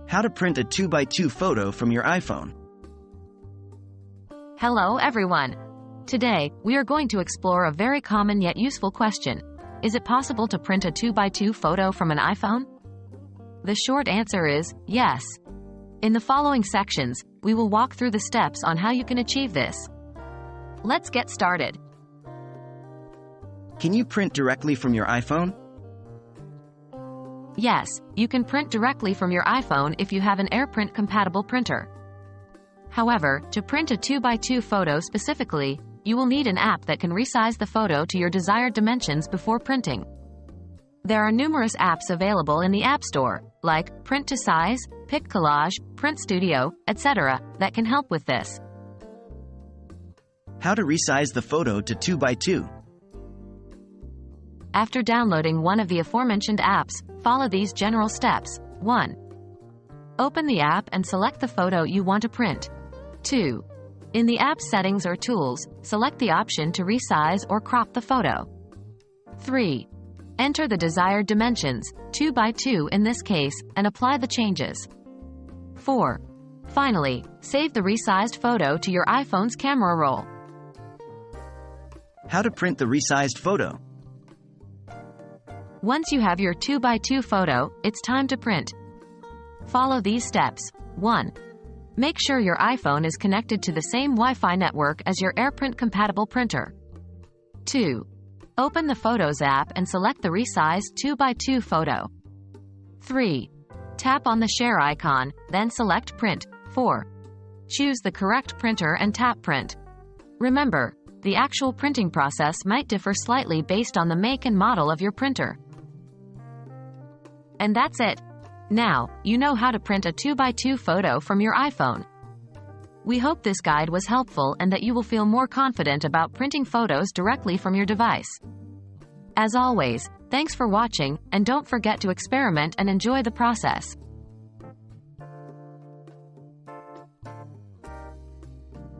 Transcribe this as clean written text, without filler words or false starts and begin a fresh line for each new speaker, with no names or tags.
How to print a 2x2 photo from your iPhone.
Hello everyone. Today, we are going to explore a very common yet useful question. Is it possible to print a 2x2 photo from an iPhone? The short answer is yes. In the following sections, we will walk through the steps on how you can achieve this. Let's get started.
Can you print directly from your iPhone?
Yes, you can print directly from your iPhone if you have an AirPrint-compatible printer. However, to print a 2x2 photo specifically, you will need an app that can resize the photo to your desired dimensions before printing. There are numerous apps available in the App Store, like Print to Size, Pic Collage, Print Studio, etc., that can help with this.
How to resize the photo to 2x2.
After downloading one of the aforementioned apps, follow these general steps. 1. Open the app and select the photo you want to print. 2. In the app settings or tools, select the option to resize or crop the photo. 3. Enter the desired dimensions, 2x2 in this case, and apply the changes. 4. Finally, save the resized photo to your iPhone's camera roll.
How to print the resized photo.
Once you have your 2x2 photo, it's time to print. Follow these steps. 1. Make sure your iPhone is connected to the same Wi-Fi network as your AirPrint-compatible printer. 2. Open the Photos app and select the resized 2x2 photo. 3. Tap on the share icon, then select Print. 4. Choose the correct printer and tap Print. Remember, the actual printing process might differ slightly based on the make and model of your printer. And that's it. Now, you know how to print a 2x2 photo from your iPhone. We hope this guide was helpful and that you will feel more confident about printing photos directly from your device. As always, thanks for watching, and don't forget to experiment and enjoy the process.